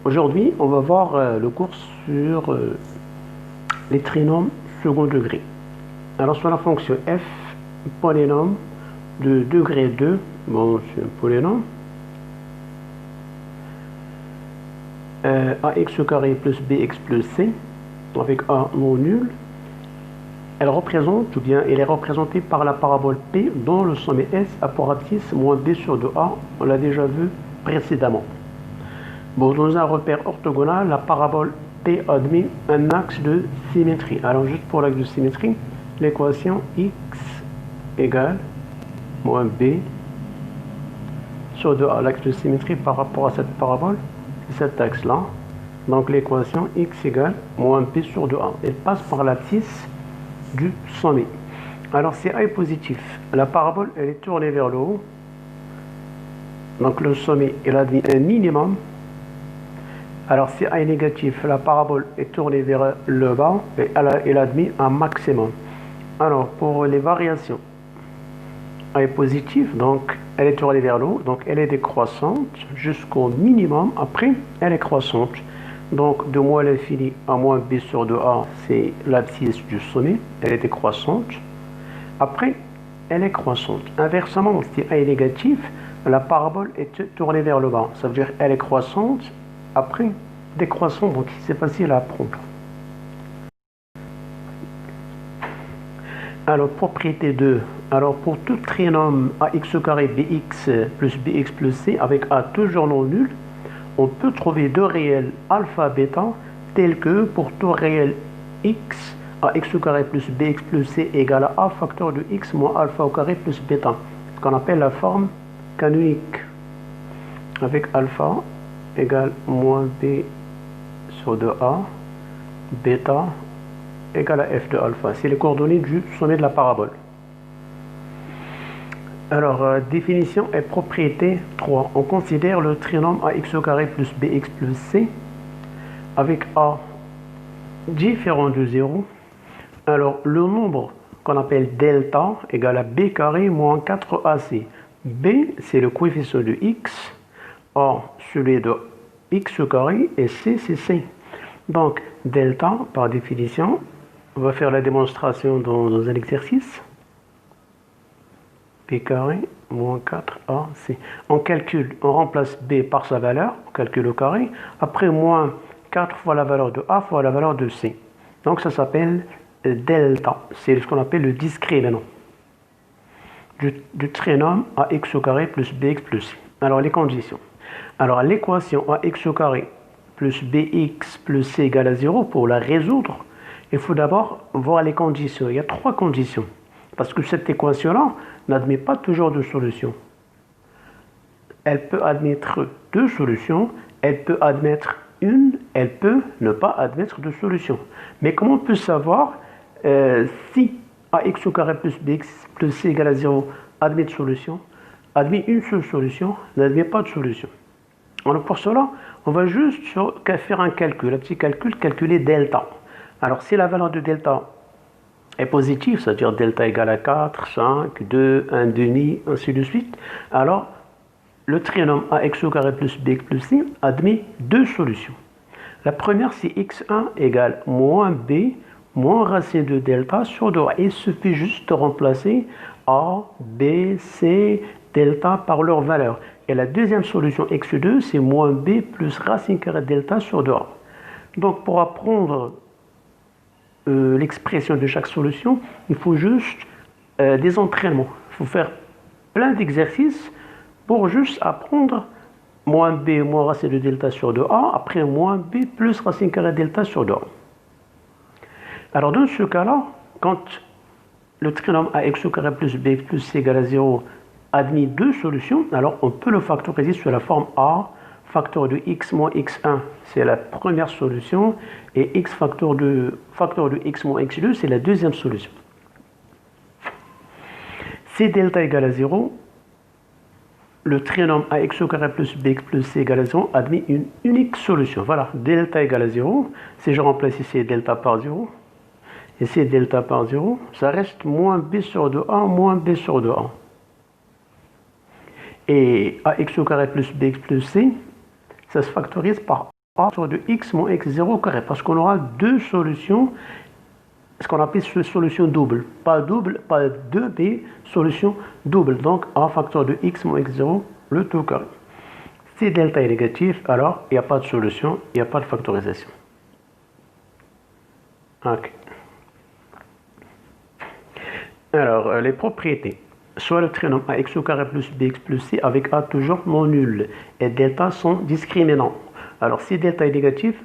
Aujourd'hui, on va voir le cours sur les trinômes second degré. Alors, sur la fonction f, polynôme de degré 2, bon, c'est un polynôme, ax au carré plus bx plus c, avec a non nul, elle représente, ou bien elle est représentée par la parabole P dont le sommet S a pour abscisse moins b sur 2a, on l'a déjà vu précédemment. Bon, dans un repère orthogonal, la parabole P admet un axe de symétrie. Alors, juste pour l'axe de symétrie, l'équation x égale moins b sur 2a. L'axe de symétrie par rapport à cette parabole, c'est cet axe-là. Donc, l'équation x égale moins b sur 2a. Elle passe par l'abscisse du sommet. Alors, si a est positif, la parabole, elle est tournée vers le haut. Donc, le sommet, il admet un minimum. Alors, si A est négatif, la parabole est tournée vers le bas et elle admet un maximum. Alors, pour les variations, A est positive, donc elle est tournée vers le haut, donc elle est décroissante jusqu'au minimum. Après, elle est croissante. Donc, de moins l'infini à moins b sur 2a, c'est l'abscisse du sommet, elle est décroissante. Après, elle est croissante. Inversement, si A est négatif, la parabole est tournée vers le bas. Ça veut dire qu'elle est croissante. Après, décroissant, donc c'est facile à apprendre. Alors, propriété 2. Alors, pour tout trinôme ax au carré bx plus c avec a toujours non nul, on peut trouver deux réels alpha bêta tels que pour tout réel x, ax au carré plus bx plus c égale à a facteur de x moins alpha au carré plus bêta. Ce qu'on appelle la forme canonique. Avec alpha égale moins b sur 2a, bêta égale à f de alpha. C'est les coordonnées du sommet de la parabole. Alors, définition et propriété 3. On considère le trinôme ax au carré plus bx plus c avec a différent de 0. Alors, le nombre qu'on appelle delta égale à b carré moins 4ac. B, c'est le coefficient de x. A, celui de x au carré, et c, c'est c. Donc, delta, par définition, on va faire la démonstration dans un exercice. B carré moins 4ac. On calcule, on remplace b par sa valeur, on calcule au carré. Après, moins 4 fois la valeur de a fois la valeur de c. Donc, ça s'appelle delta. C'est ce qu'on appelle le discret maintenant. Du trinôme ax au carré plus bx plus c. Alors, les conditions. Alors, l'équation ax au carré plus bx plus c égale à 0, pour la résoudre, il faut d'abord voir les conditions. Il y a trois conditions. Parce que cette équation-là n'admet pas toujours de solution. Elle peut admettre deux solutions, elle peut admettre une, elle peut ne pas admettre de solution. Mais comment on peut savoir si ax au carré plus bx plus c égale à 0 admet de solution, admet une seule solution, n'admet pas de solution. Alors pour cela, on va juste faire un calcul, un petit calcul, calculer delta. Alors si la valeur de delta est positive, c'est-à-dire delta égale à 4, 5, 2, 1 demi, ainsi de suite, alors le trinôme ax au carré plus bx plus c admet deux solutions. La première, c'est x1 égale moins b moins racine de delta sur 2a. Il suffit juste de remplacer a, b, c, delta par leur valeur. Et la deuxième solution x2, c'est moins b plus racine carrée de delta sur 2a. Donc, pour apprendre l'expression de chaque solution, il faut juste des entraînements. Il faut faire plein d'exercices pour juste apprendre moins b moins racine de delta sur 2a, après moins b plus racine carrée de delta sur 2a. Alors, dans ce cas-là, quand le trinôme ax au carré plus b plus c égale à 0 admet deux solutions, alors on peut le factoriser sur la forme a facteur de x moins x1, c'est la première solution, et x facteur de x moins x2, c'est la deuxième solution. Si delta égale à 0, le trinôme ax au carré plus bx plus c égale à 0 admet une unique solution. Voilà, delta égale à 0, si je remplace ici delta par 0, ici delta par 0, ça reste moins b sur 2a moins b sur 2a. Et ax au carré plus bx plus c, ça se factorise par A sur de x moins x0 au carré. Parce qu'on aura deux solutions, ce qu'on appelle solution double. Pas double, pas deux, mais solution double. Donc A facteur de x moins x0, le tout au carré. Si delta est négatif, alors il n'y a pas de solution, il n'y a pas de factorisation. Ok. Alors, les propriétés. Soit le trinôme ax au carré plus bx plus c avec a toujours non nul. Et delta sont discriminants. Alors, si delta est négatif,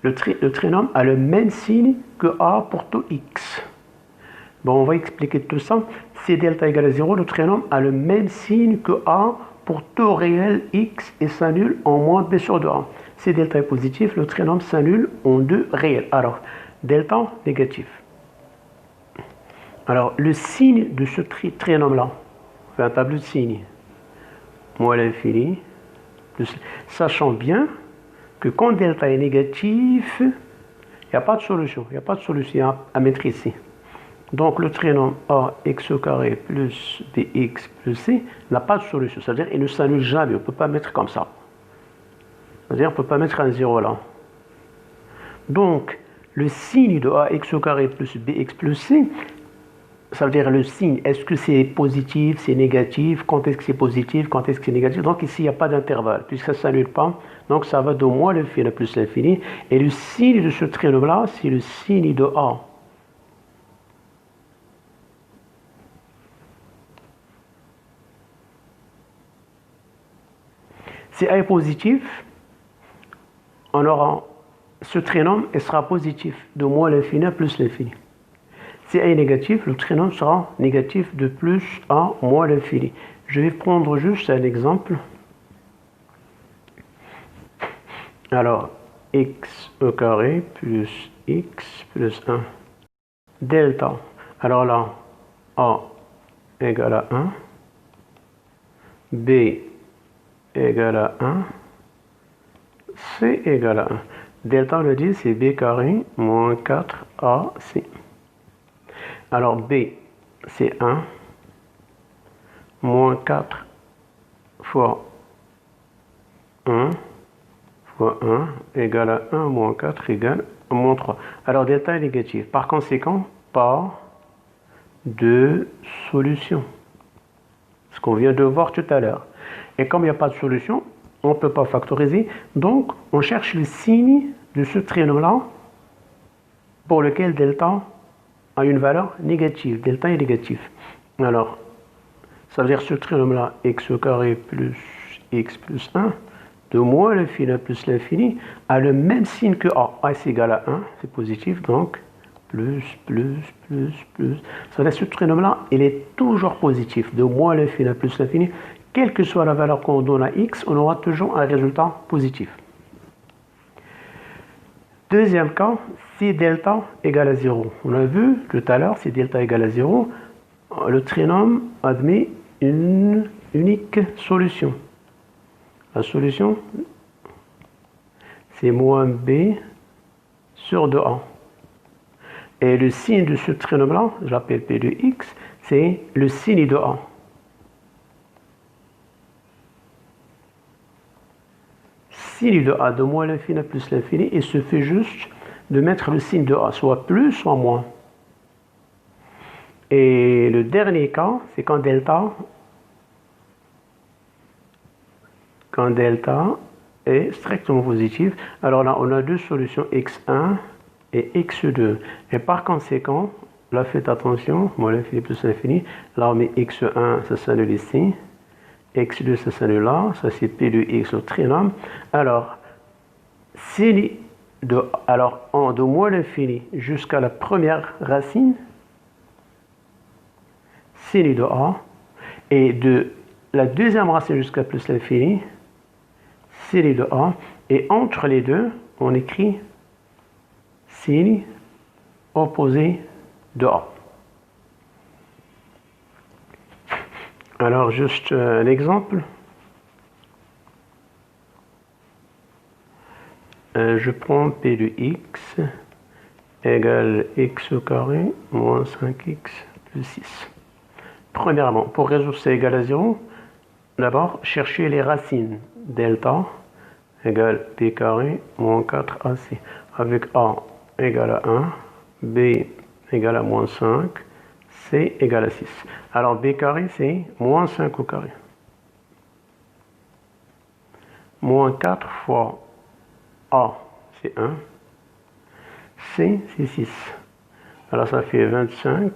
le trinôme a le même signe que a pour tout x. Bon, on va expliquer tout ça. Si delta égale à 0, le trinôme a le même signe que a pour tout réel x et s'annule en moins b sur 2a. Si delta est positif, le trinôme s'annule en deux réels. Alors, delta négatif. Alors, le signe de ce trinôme-là, on fait un tableau de signes, moins l'infini, sachant bien que quand delta est négatif, il n'y a pas de solution. Il n'y a pas de solution à mettre ici. Donc, le trinôme ax au carré plus bx plus c n'a pas de solution. C'est-à-dire qu'il ne s'annule jamais. On ne peut pas mettre comme ça. C'est-à-dire qu'on ne peut pas mettre un 0 là. Donc, le signe de ax au carré plus bx plus c, ça veut dire le signe, est-ce que c'est positif, c'est négatif, quand est-ce que c'est positif, quand est-ce que c'est négatif. Donc ici, il n'y a pas d'intervalle, puisque ça ne s'annule pas. Donc ça va de moins l'infini plus l'infini. Et le signe de ce trinôme-là, c'est le signe de A. Si A est positif, on aura ce trinôme, il sera positif de moins l'infini plus l'infini. Si A est négatif, le trinôme sera négatif de plus à moins l'infini. Je vais prendre juste un exemple. Alors, x au carré plus x plus 1. Delta. Alors là, A égale à 1. B égale à 1. C égale à 1. Delta, on le dit, c'est b carré moins 4ac. Alors b, c'est 1, moins 4 fois 1 fois 1 égale à 1 moins 4 égale à moins 3. Alors delta est négatif. Par conséquent, pas de solution. Ce qu'on vient de voir tout à l'heure. Et comme il n'y a pas de solution, on ne peut pas factoriser. Donc, on cherche le signe de ce trinôme-là pour lequel delta a une valeur négative. Delta est négatif. Alors, ça veut dire ce trinôme-là, x au carré plus x plus 1, de moins l'infini plus l'infini, a le même signe que a. A c'est égal à 1, c'est positif, donc plus. Ça veut dire ce trinôme-là, il est toujours positif, de moins l'infini plus l'infini. Quelle que soit la valeur qu'on donne à x, on aura toujours un résultat positif. Deuxième cas, si delta égale à 0. On a vu tout à l'heure, si delta égale à 0, le trinôme admet une unique solution. La solution, c'est moins b sur 2a. Et le signe de ce trinôme-là, j'appelle p de x, c'est le signe de a. Signe de a de moins l'infini plus l'infini, il se fait juste de mettre le signe de a, soit plus, soit moins. Et le dernier cas, c'est quand delta est strictement positif. Alors là, on a deux solutions, x1 et x2. Et par conséquent, là, faites attention, moins l'infini plus l'infini. Là, on met x1, ça s'annule ici. x2, ça s'annule là. Ça, c'est p de x au trinôme. Alors, de moins l'infini jusqu'à la première racine, signe de a, et de la deuxième racine jusqu'à plus l'infini, signe de a, et entre les deux, on écrit signe opposé de a. Alors, juste un exemple. Je prends p de x égale x au carré moins 5x plus 6. Premièrement, pour résoudre c égale à 0, d'abord, chercher les racines. Delta égale b carré moins 4ac. Avec a égale à 1, b égale à moins 5, c égale à 6. Alors b carré, c'est moins 5 au carré. Moins 4 fois a, c'est 1. C, c'est 6. Alors ça fait 25.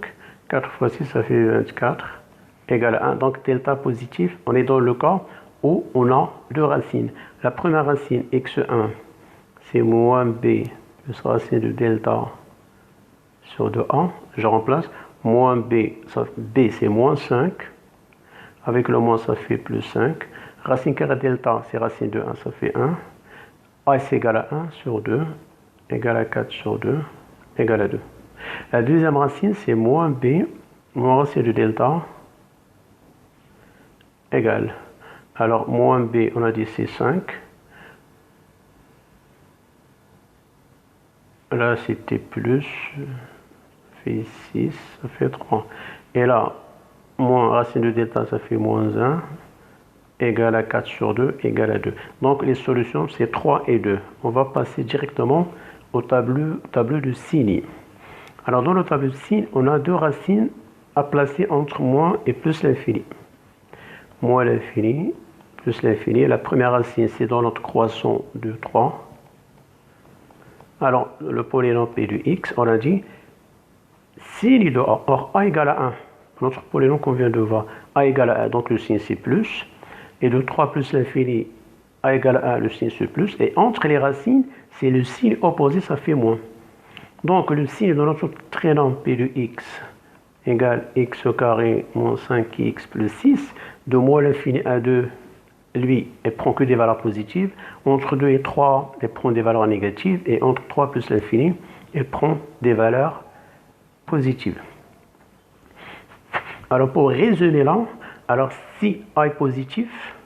4 fois 6, ça fait 24. Égale à 1. Donc delta positif, on est dans le cas où on a deux racines. La première racine, x1, c'est moins b plus racine de delta sur 2a. Je remplace. Moins b, b c'est moins 5. Avec le moins, ça fait plus 5. Racine carrée delta, c'est racine de 1, ça fait 1. A c'est égal à 1 sur 2, égal à 4 sur 2, égal à 2. La deuxième racine, c'est moins b, moins racine de delta, égale. Alors, moins b, on a dit c'est 5. Là, c'était plus, ça fait 6, ça fait 3. Et là, moins racine de delta, ça fait moins 1, égale à 4 sur 2, égale à 2. Donc, les solutions, c'est 3 et 2. On va passer directement au tableau de signe. Alors, dans le tableau de signe, on a deux racines à placer entre moins et plus l'infini. Moins l'infini, plus l'infini. La première racine, c'est dans notre croissant de 3. Alors, le polynôme P de x, on a dit signe de a. Or, a égale à 1. Notre polynôme qu'on vient de voir, a égale à 1, donc le signe c'est plus. Et de 3 plus l'infini, a égale à 1, le signe c'est plus. Et entre les racines, c'est le signe opposé, ça fait moins. Donc, le signe de notre trinôme P de x égale x au carré moins 5x plus 6. De moins l'infini à 2, lui, elle prend que des valeurs positives. Entre 2 et 3, elle prend des valeurs négatives. Et entre 3 plus l'infini, elle prend des valeurs positives. Alors, pour résumer là, alors si A est positif,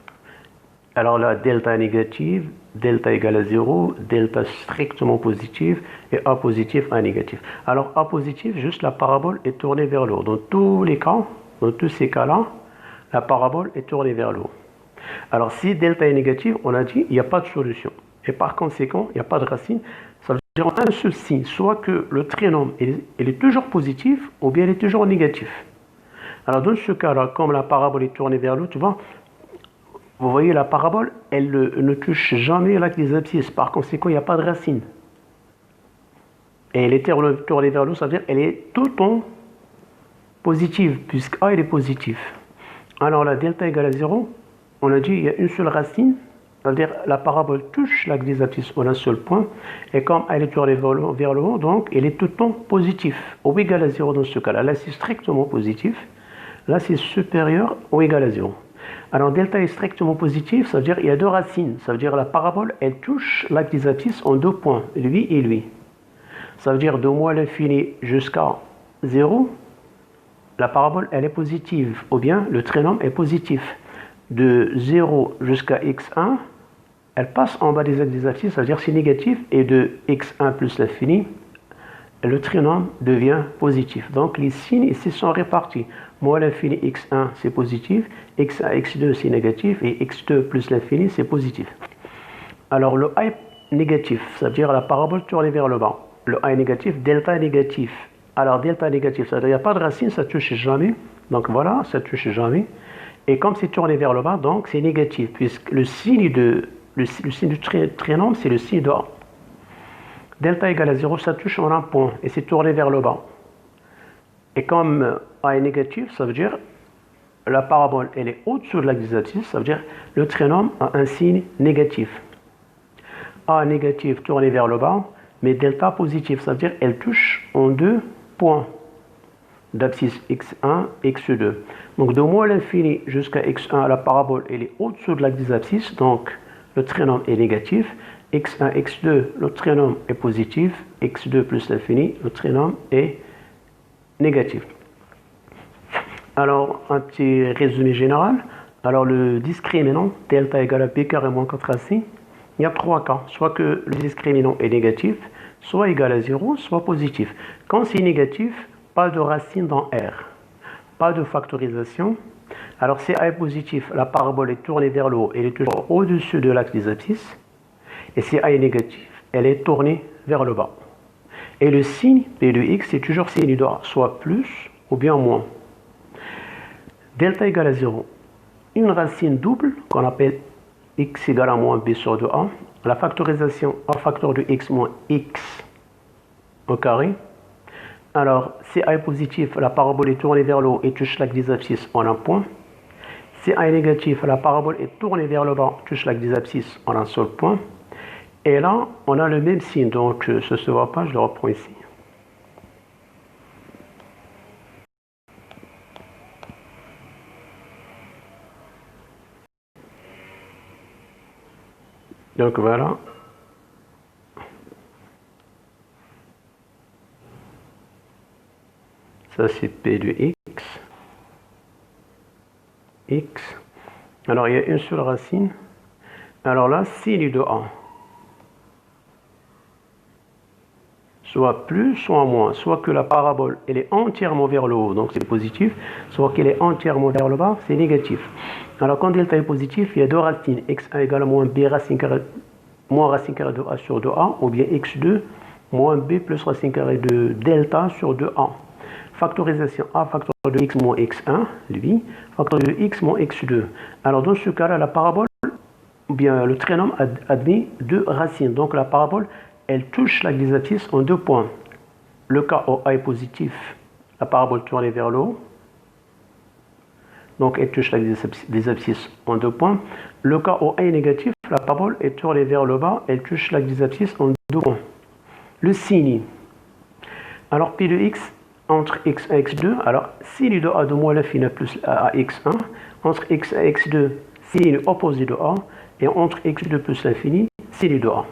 alors là, delta est négative, delta égale à 0, delta strictement positif, et A positif, A négatif. Alors, A positif, juste la parabole est tournée vers le haut. Dans tous les cas, dans tous ces cas-là, la parabole est tournée vers le haut. Alors, si delta est négatif, on a dit, il n'y a pas de solution. Et par conséquent, il n'y a pas de racine. Ça veut dire un seul signe, soit que le trinôme il est toujours positif, ou bien il est toujours négatif. Alors, dans ce cas-là, comme la parabole est tournée vers le haut, tu vois, vous voyez, la parabole, elle ne touche jamais l'axe des abscisses. Par conséquent, il n'y a pas de racine. Et elle est tournée vers le haut, ça veut dire qu'elle est tout le temps positive, puisque A, il est positif. Alors, la delta égale à 0, on a dit il y a une seule racine, c'est-à-dire la parabole touche l'axe des abscisses en un seul point, et comme elle est tournée vers le haut, donc elle est tout le temps positif, ou égal à 0 dans ce cas-là. Là, c'est strictement positif. Là, c'est supérieur ou égal à 0. Alors, delta est strictement positif, ça veut dire qu'il y a deux racines. Ça veut dire la parabole, elle touche l'axe des abscisses en deux points, lui et lui. Ça veut dire de moins l'infini jusqu'à 0, la parabole, elle est positive, ou bien le trinôme est positif. De 0 jusqu'à x1, elle passe en bas des axes des abscisses, ça veut dire c'est négatif, et de x1 plus l'infini, le trinôme devient positif. Donc les signes ici sont répartis. Moins l'infini x1 c'est positif, x1, x2 c'est négatif, et x2 plus l'infini c'est positif. Alors le a est négatif, ça veut dire la parabole tournée vers le bas. Le a est négatif, delta est négatif. Alors delta est négatif, ça veut dire qu'il n'y a pas de racine, ça ne touche jamais. Donc voilà, ça ne touche jamais. Et comme c'est tourné vers le bas, donc c'est négatif, puisque le signe du trinôme, c'est le signe de A. Delta égale à 0, ça touche en un point, et c'est tourné vers le bas. Et comme A est négatif, ça veut dire la parabole, elle est au-dessous de l'axe des abscisses, ça veut dire le trinôme a un signe négatif. A négatif tourné vers le bas, mais delta positif, ça veut dire elle touche en deux points d'abscisse x1, x2. Donc de moins l'infini jusqu'à x1, la parabole elle est au-dessous de l'axe des abscisses, donc le trinôme est négatif. x1, x2, le trinôme est positif. x2 plus l'infini, le trinôme est négatif. Alors, un petit résumé général. Alors, le discriminant, delta égale à b carré moins 4ac, il y a trois cas. Soit que le discriminant est négatif, soit égal à 0, soit positif. Quand c'est négatif, pas de racine dans R, pas de factorisation. Alors, si A est positif, la parabole est tournée vers le haut, elle est toujours au-dessus de l'axe des abscisses. Et si A est négatif, elle est tournée vers le bas. Et le signe P de X, c'est toujours signe de A, soit plus ou bien moins. Delta égale à 0. Une racine double qu'on appelle X égale à moins B sur 2A. La factorisation A facteur de X moins X au carré. Alors, si A est positif, la parabole est tournée vers le haut et touche l'axe des abscisses en un point. Si A est négatif, la parabole est tournée vers le bas, touche l'axe des abscisses en un seul point. Et là, on a le même signe, donc ça ne se voit pas, je le reprends ici. Donc voilà. Ça c'est P de X. X. Alors il y a une seule racine. Alors là, signe de A. Soit plus, soit moins. Soit que la parabole, elle est entièrement vers le haut, donc c'est positif. Soit qu'elle est entièrement vers le bas, c'est négatif. Alors quand delta est positif, il y a deux racines. X1 égale à moins B racine carrée, moins racine carrée de A sur 2A. Ou bien X2 moins B plus racine carrée de delta sur 2A. Factorisation A facteur de X moins X1, lui. Facteur de X moins X2. Alors dans ce cas-là, la parabole, ou bien le trinôme admet deux racines. Donc la parabole, elle touche l'axe des abscisses en deux points. Le cas où A est positif, la parabole tournée vers le haut. Donc elle touche l'axe des abscisses en deux points. Le cas où A est négatif, la parabole est tournée vers le bas, elle touche l'axe des abscisses en deux points. Le signe. Alors P de X entre X1 et X2, alors signe de A de moins l'infini plus A à X1, entre X1 et X2, signe opposé de A, et entre X2 plus l'infini, signe de A.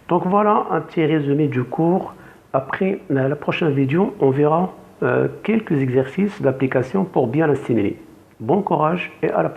Donc voilà un petit résumé du cours. Après la prochaine vidéo, on verra quelques exercices d'application pour bien assimiler. Bon courage et à la prochaine.